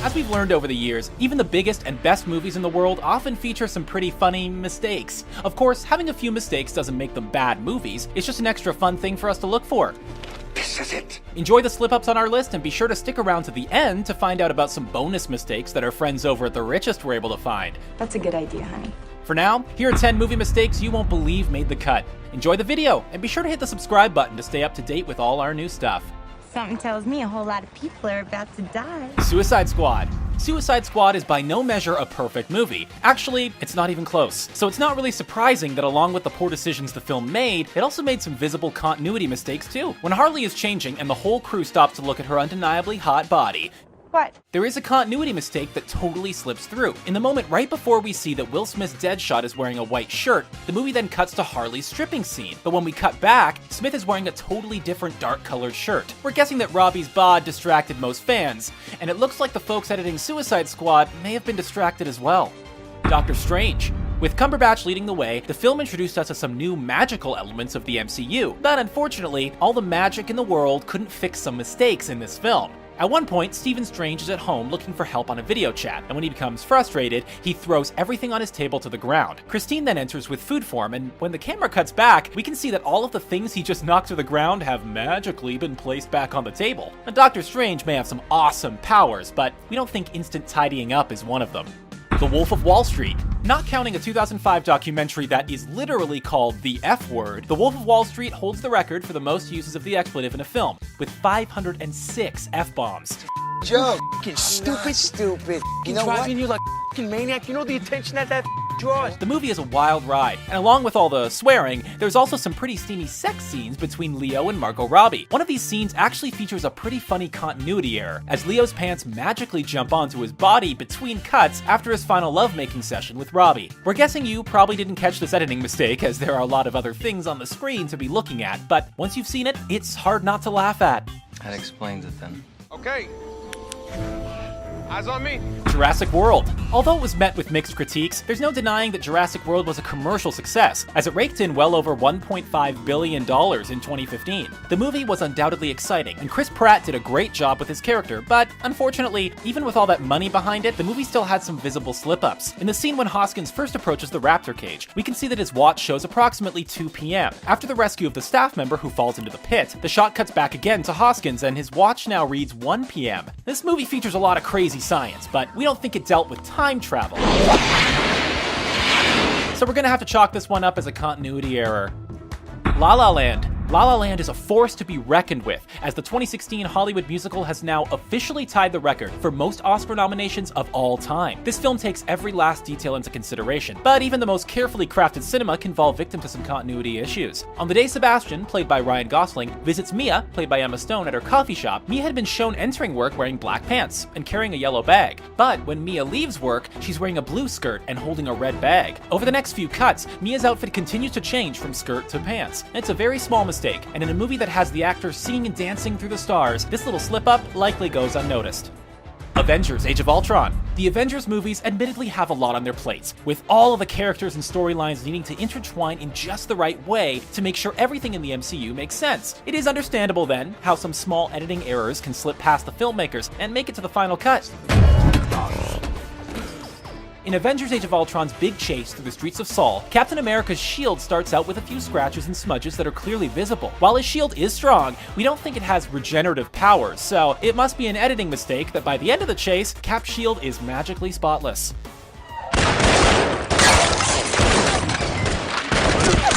As we've learned over the years, even the biggest and best movies in the world often feature some pretty funny mistakes. Of course, having a few mistakes doesn't make them bad movies, it's just an extra fun thing for us to look for. This is it. Enjoy the slip-ups on our list and be sure to stick around to the end to find out about some bonus mistakes that our friends over at The Richest were able to find. That's a good idea, honey. For now, here are 10 movie mistakes you won't believe made the cut. Enjoy the video, and be sure to hit the subscribe button to stay up to date with all our new stuff. Something tells me a whole lot of people are about to die. Suicide Squad. Suicide Squad is by no measure a perfect movie. Actually, it's not even close. So it's not really surprising that along with the poor decisions the film made, it also made some visible continuity mistakes too. When Harley is changing and the whole crew stops to look at her undeniably hot body, What? there is a continuity mistake that totally slips through. In the moment right before we see that Will Smith's Deadshot is wearing a white shirt, the movie then cuts to Harley's stripping scene. But when we cut back, Smith is wearing a totally different dark-colored shirt. We're guessing that Robbie's bod distracted most fans, and it looks like the folks editing Suicide Squad may have been distracted as well. Doctor Strange. With Cumberbatch leading the way, the film introduced us to some new magical elements of the MCU, but unfortunately, all the magic in the world couldn't fix some mistakes in this film. At one point, Stephen Strange is at home looking for help on a video chat, and when he becomes frustrated, he throws everything on his table to the ground. Christine then enters with food for him, and when the camera cuts back, we can see that all of the things he just knocked to the ground have magically been placed back on the table. Now, Doctor Strange may have some awesome powers, but we don't think instant tidying up is one of them. The Wolf of Wall Street. Not counting a 2005 documentary that is literally called The F Word, The Wolf of Wall Street holds the record for the most uses of the expletive in a film, with 506 F-bombs. Joe, stupid. You know what? You like a maniac. You know the attention that draws. The movie is a wild ride, and along with all the swearing, there's also some pretty steamy sex scenes between Leo and Margot Robbie. One of these scenes actually features a pretty funny continuity error, as Leo's pants magically jump onto his body between cuts after his final lovemaking session with Robbie. We're guessing you probably didn't catch this editing mistake, as there are a lot of other things on the screen to be looking at, but once you've seen it, it's hard not to laugh at. That explains it then. Okay. Eyes on me. Jurassic World. Although it was met with mixed critiques, there's no denying that Jurassic World was a commercial success, as it raked in well over $1.5 billion in 2015. The movie was undoubtedly exciting, and Chris Pratt did a great job with his character, but unfortunately, even with all that money behind it, the movie still had some visible slip-ups. In the scene when Hoskins first approaches the raptor cage, we can see that his watch shows approximately 2 p.m. After the rescue of the staff member who falls into the pit, the shot cuts back again to Hoskins, and his watch now reads 1 p.m. This movie features a lot of crazy science, but we don't think it dealt with time travel. So we're gonna have to chalk this one up as a continuity error. La La Land. La La Land is a force to be reckoned with, as the 2016 Hollywood musical has now officially tied the record for most Oscar nominations of all time. This film takes every last detail into consideration, but even the most carefully crafted cinema can fall victim to some continuity issues. On the day Sebastian, played by Ryan Gosling, visits Mia, played by Emma Stone, at her coffee shop, Mia had been shown entering work wearing black pants and carrying a yellow bag. But when Mia leaves work, she's wearing a blue skirt and holding a red bag. Over the next few cuts, Mia's outfit continues to change from skirt to pants. It's a very small mistake, and in a movie that has the actors singing and dancing through the stars, this little slip-up likely goes unnoticed. Avengers: Age of Ultron. The Avengers movies admittedly have a lot on their plates, with all of the characters and storylines needing to intertwine in just the right way to make sure everything in the MCU makes sense. It is understandable then how some small editing errors can slip past the filmmakers and make it to the final cut. In Avengers: Age of Ultron's big chase through the streets of Seoul, Captain America's shield starts out with a few scratches and smudges that are clearly visible. While his shield is strong, we don't think it has regenerative powers, so it must be an editing mistake that by the end of the chase, Cap's shield is magically spotless.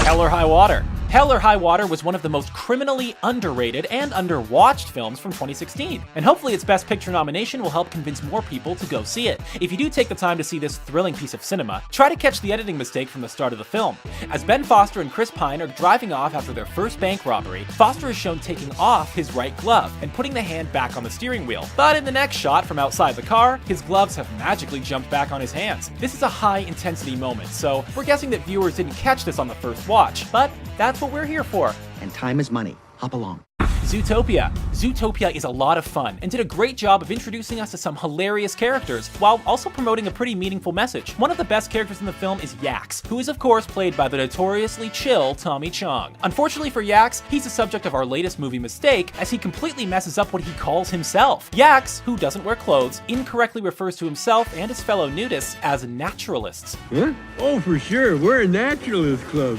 Hell or High Water. Hell or High Water was one of the most criminally underrated and underwatched films from 2016, and hopefully its Best Picture nomination will help convince more people to go see it. If you do take the time to see this thrilling piece of cinema, try to catch the editing mistake from the start of the film. As Ben Foster and Chris Pine are driving off after their first bank robbery, Foster is shown taking off his right glove and putting the hand back on the steering wheel. But in the next shot from outside the car, his gloves have magically jumped back on his hands. This is a high-intensity moment, so we're guessing that viewers didn't catch this on the first watch, but that's what we're here for. And time is money. Hop along. Zootopia. Zootopia is a lot of fun and did a great job of introducing us to some hilarious characters while also promoting a pretty meaningful message. One of the best characters in the film is Yax, who is of course played by the notoriously chill Tommy Chong. Unfortunately for Yax, he's the subject of our latest movie mistake as he completely messes up what he calls himself. Yax, who doesn't wear clothes, incorrectly refers to himself and his fellow nudists as naturalists. Huh? Oh, for sure, we're a naturalist club.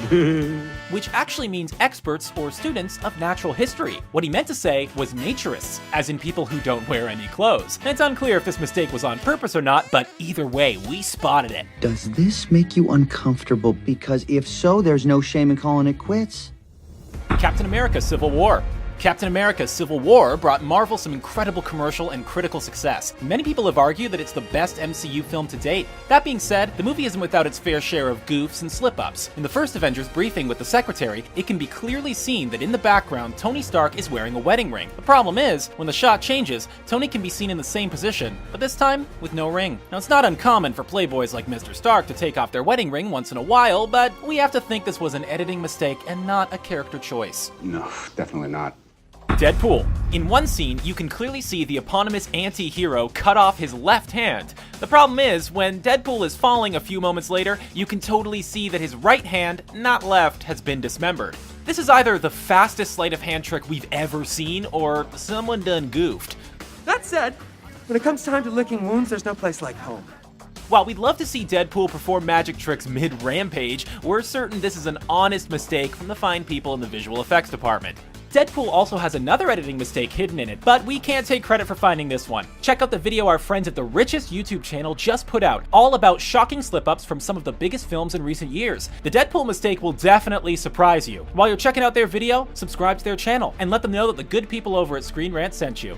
Which actually means experts or students of natural history. What he meant to say was naturists, as in people who don't wear any clothes. And it's unclear if this mistake was on purpose or not, but either way, we spotted it. Does this make you uncomfortable? Because if so, there's no shame in calling it quits. Captain America: Civil War. Captain America: Civil War brought Marvel some incredible commercial and critical success. Many people have argued that it's the best MCU film to date. That being said, the movie isn't without its fair share of goofs and slip-ups. In the first Avengers briefing with the Secretary, it can be clearly seen that in the background, Tony Stark is wearing a wedding ring. The problem is, when the shot changes, Tony can be seen in the same position, but this time with no ring. Now, it's not uncommon for playboys like Mr. Stark to take off their wedding ring once in a while, but we have to think this was an editing mistake and not a character choice. No, definitely not. Deadpool. In one scene, you can clearly see the eponymous anti-hero cut off his left hand. The problem is, when Deadpool is falling a few moments later, you can totally see that his right hand, not left, has been dismembered. This is either the fastest sleight of hand trick we've ever seen, or someone done goofed. That said, when it comes time to licking wounds, there's no place like home. While we'd love to see Deadpool perform magic tricks mid-rampage, we're certain this is an honest mistake from the fine people in the visual effects department. Deadpool also has another editing mistake hidden in it, but we can't take credit for finding this one. Check out the video our friends at the Richest YouTube channel just put out, all about shocking slip-ups from some of the biggest films in recent years. The Deadpool mistake will definitely surprise you. While you're checking out their video, subscribe to their channel, and let them know that the good people over at Screen Rant sent you.